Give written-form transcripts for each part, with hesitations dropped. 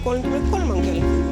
4:33 on kell.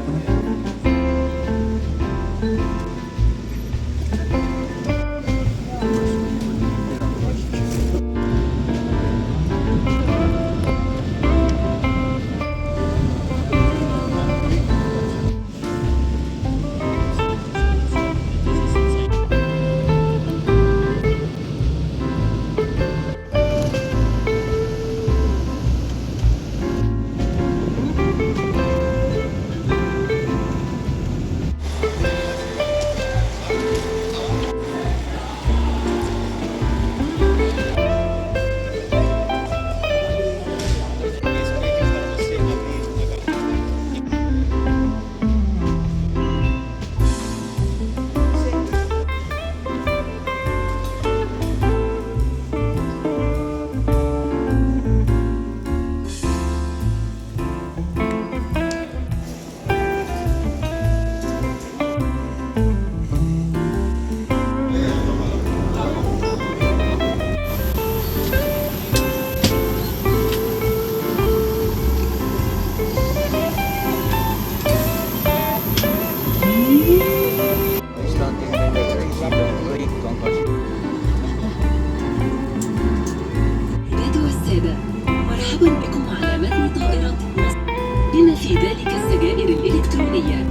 بما في ذلك السجائر الإلكترونية.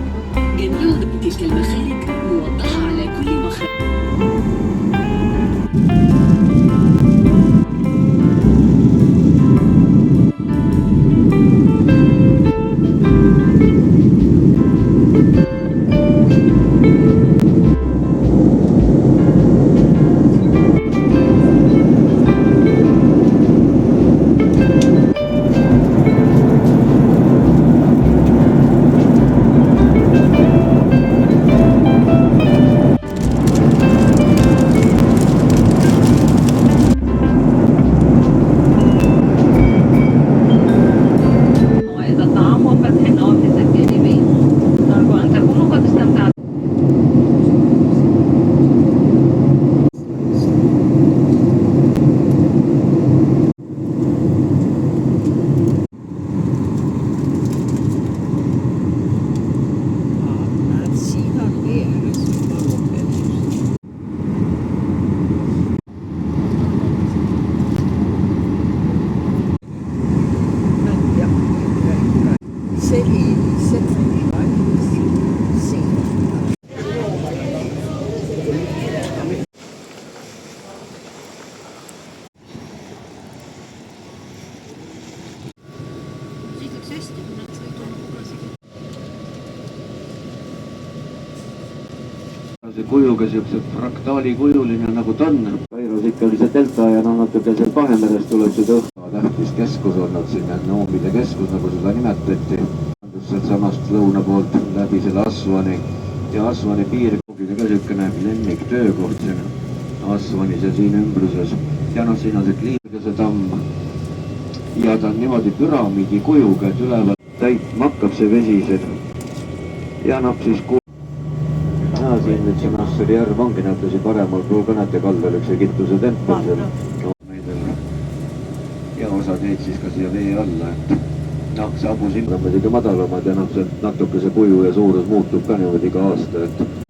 جميع تلك المخارج موضحة على كل مخرج. kujuga siuksed fraktaalikujuline nagu ta on. Kairus ikka oli see delta ja natuke seal Vahemerest tuleb seda tähtis keskus olnud sinna, noomide keskus, nagu seda nimetati. Sealt samast lõuna poolt läbi selle Asvani ja Asvani piirkogide ka siukene lemmik töökoht siin Asvanis ja siin ümbruses. Ja siin on see Kliinikese tamm ja ta on niimoodi püramiidi kujuga, et üleval täitma hakkab see vesi siin. Ja siis siin nüüd see Nasseri järv ongi, näete siin paremal Kõnete kaldal üks Egiptuse tempel seal. Ja osa teid siis ka siia vee alla, et see abu siin on muidugi madalamad ja see natuke see kuju ja suurus muutub ka niimoodi iga aasta, et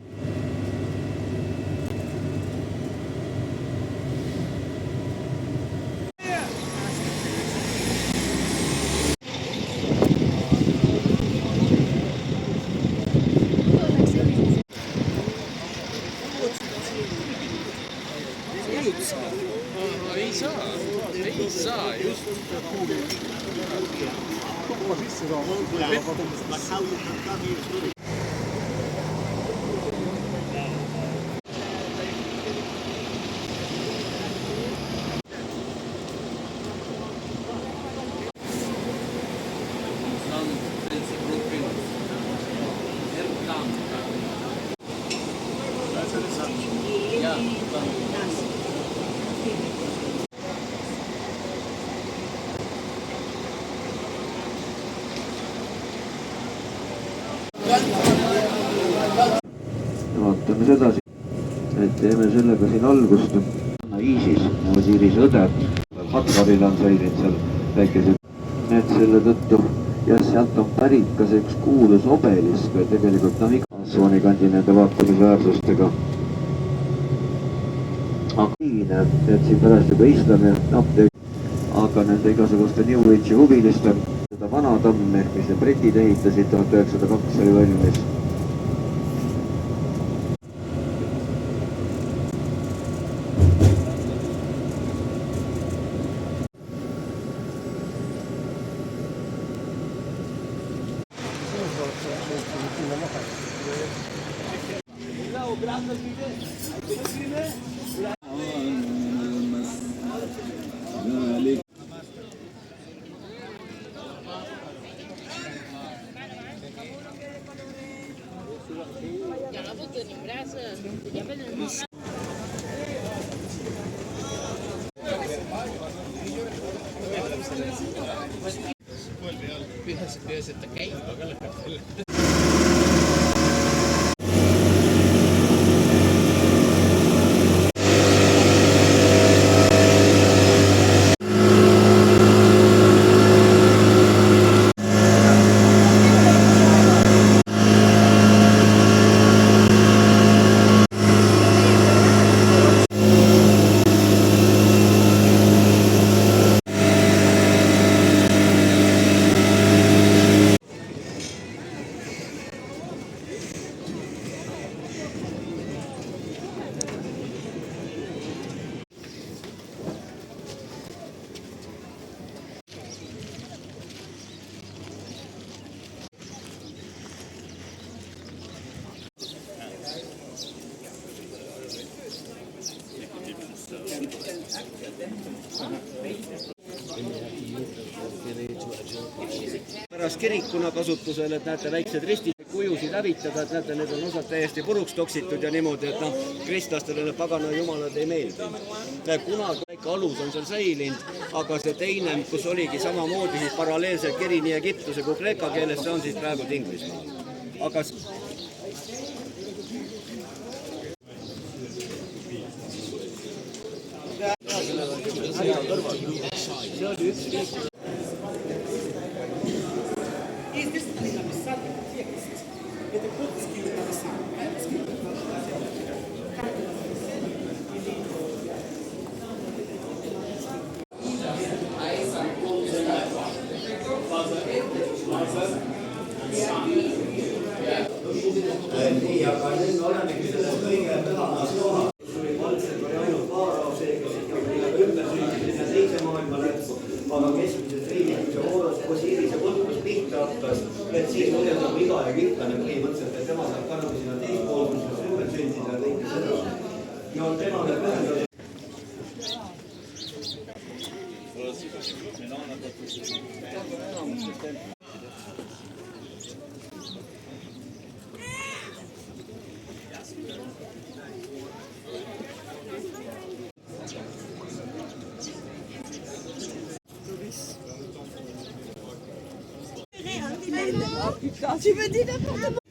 ei saa just kogu sisse vaatame sedasi, et teeme sellega siin algust. ISIS, Osirise õde. Hatvaril on säilinud seal väikesed. Need selle tõttu ja sealt on pärit ka see üks kuulus obelisk või tegelikult Assuani kandi nende vaatamisväärsustega. Aga siin pärast juba islami apteek, aga nende igasuguste New Age'i huviliste seda vana tammi, mis need britid ehitasid 1902 oli valmis. Peaasi, et ta käib, aga lõpeb selle. pärast kirikuna kasutusel, et näete väiksed ristid, kujusid hävitada, et näete, need on osad täiesti puruks toksitud ja niimoodi, et noh, kristlastele need pagana jumalad ei meeldi. Kunagi väike alus on seal säilinud, aga see teine, kus oligi samamoodi siis paralleelselt kiri nii egiptuse kui kreeka keeles, see on siis praegu Inglismaal. Aga see oli üks liik. Nii, aga nüüd me olemegi selles kõige pühamas kohas. Algselt oli ainult Vaarao see, kes ikkagi ümber sündis ja teise maailma lõppu, aga keskmises riigis, kui see Hooros Osirise võtlus pihta hakkas, et siis oli nagu iga egiptlane põhimõtteliselt, et tema saab ka nagu sinna teist pool, kus ümber sündis ja kõike seda. Ja temale pühendatud. Tu me dis n'importe quoi.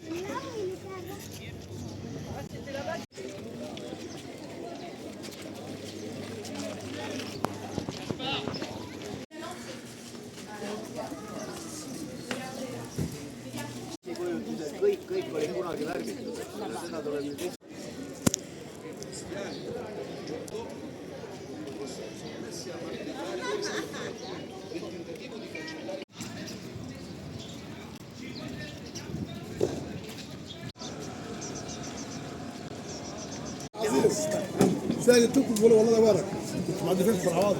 Kõik oli kunagi värgitud. Seda tuleb nüüd ساعة تكون ولا والله بارك ما عندي فين فرعات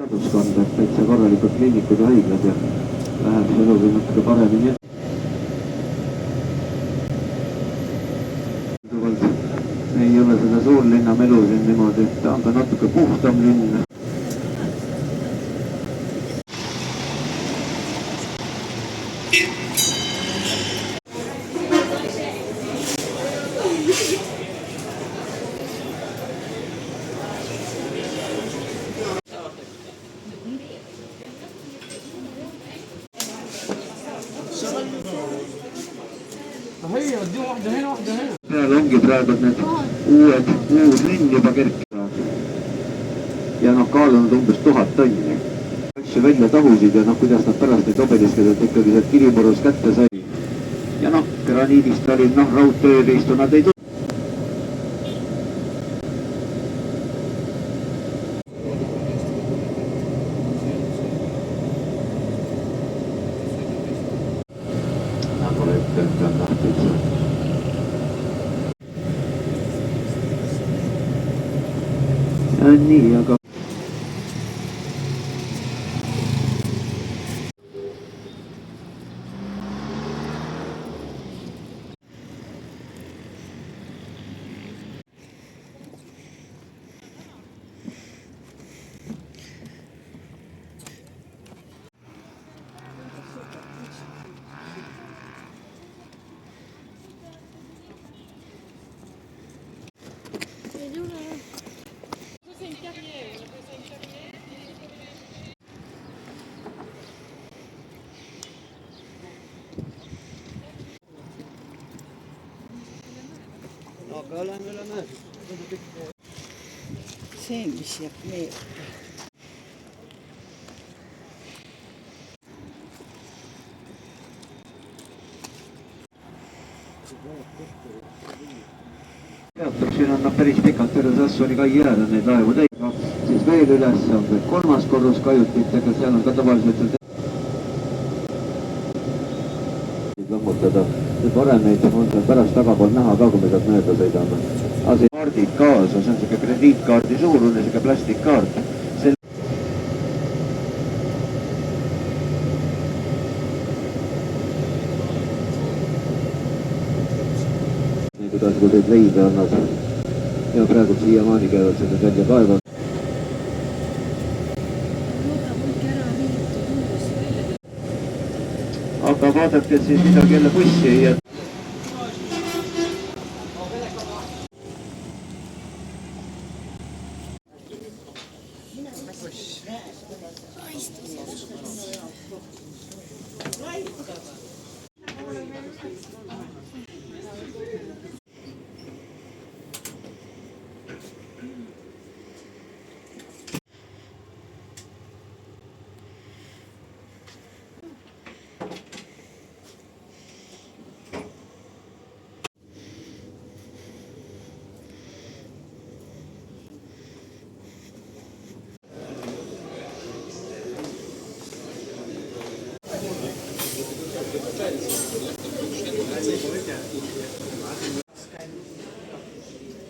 kanda täitsa korralikud kliinikud ja haiglad ja läheb eluga natuke paremini. Ei ole seda suurlinna melu siin niimoodi, ta on ka natuke puhtam linn. Peal ongi praegu need uus linn juba kerkinud ja kaalunud umbes 1000 tonni. Asju välja tahusid ja kuidas nad pärast neid obeliskeid ikkagi sealt kirimurus kätte sai. Ja graniidist oli raudtööriistu nad ei tulnud. Nagu ette on nähtud. Nii, aga aga oleme. See, mis jääb meelde. Teatab, siin on päris pikalt terve Assuani kai jääda neid laevu täiga. Siis veel üles on veel 3. korrus kajutitega, seal on ka tavaliselt lammutada. Varem neid on pärast tagapool näha ka, kui me sealt mööda sõidame. Aga see kaardid kaasa, see on selline krediitkaardi suurune, selline plastikkaart. Kuidas neid leibe annad. Ja praegu siiamaani käivad seda välja kaevad. Aga vaadake, et siis midagi jälle bussi ei jätta.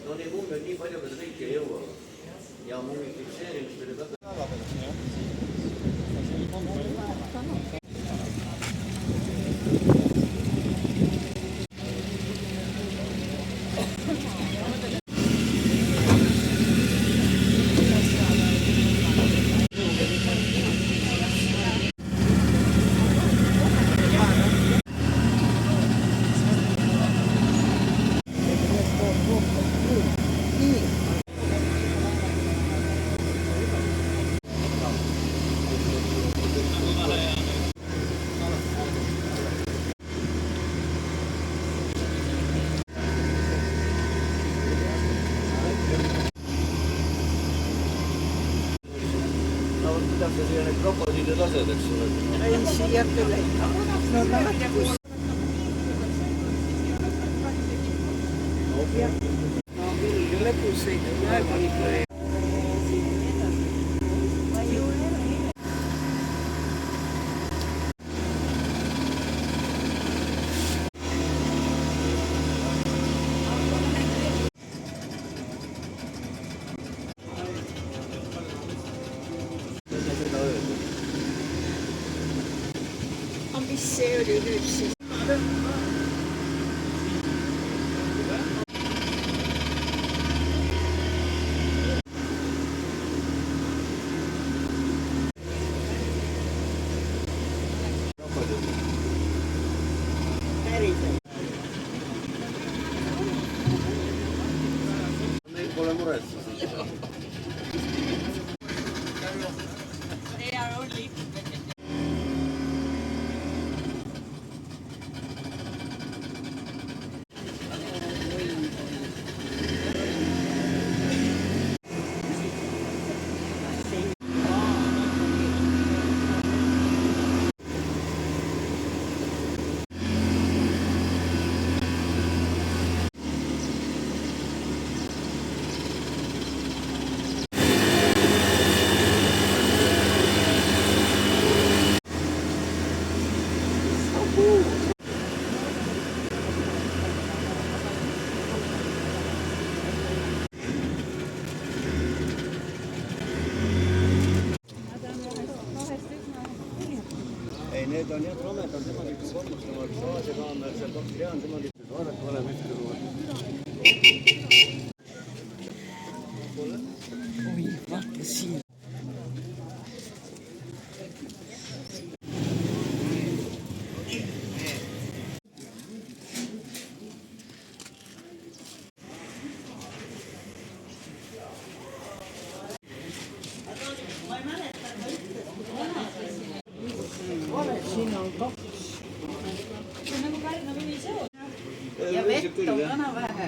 No niin mun niin paljon, että riikkää jõua. Ja mun fikseerimist oli väga. Kuidas sa siia need krokodillid lased, eks ole? Ei, siia küll ei. No alati kus. No küll lõpus ei tule palju. mis see oli nüüd siis? Meil pole muret siis. Ei, need on jah romedad, nemad ikka kommustavad, Aasia kaamer, see bakteriaan, nemad ikka vaadake, oleme ette luua. Oi, vaata siin. Siin on kaks. Ja vett on täna vähe.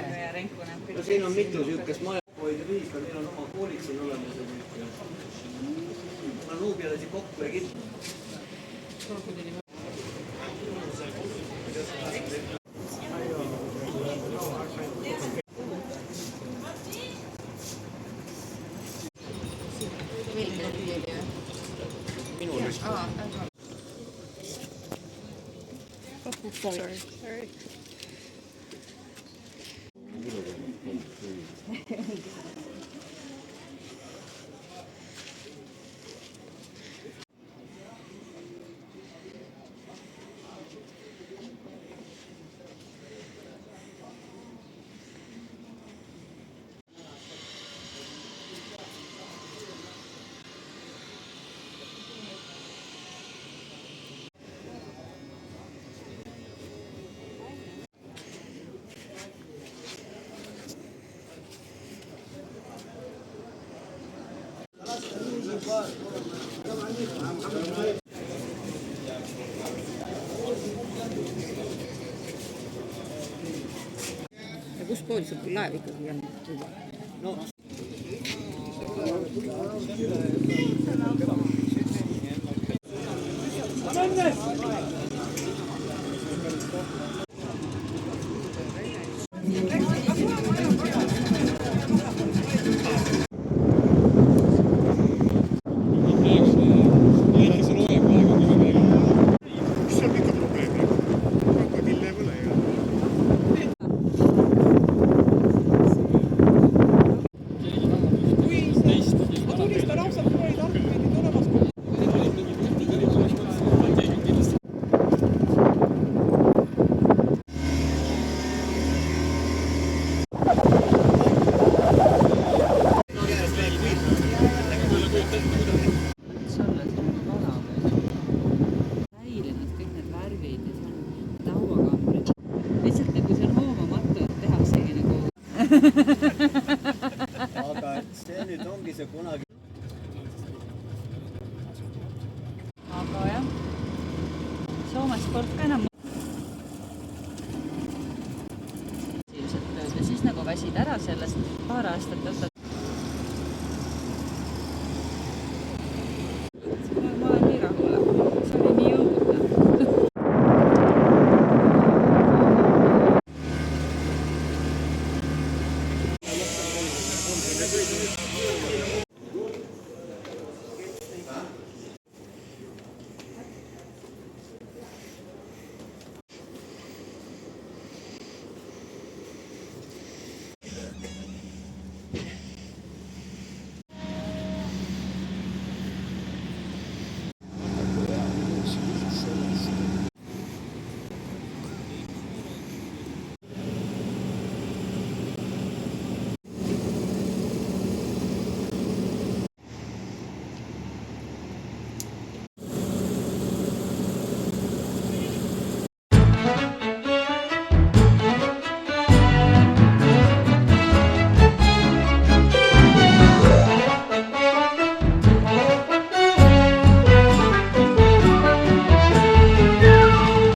No siin on mitu niisugust maja hoida viis, neil on oma koolid siin olemas. Ma nuubialasi kokku ei kitta. Sorry. Ja kus pool sul laev ikkagi on? No. Aga see nüüd ongi see kunagi. Aga jah, Soomes poolt ka enam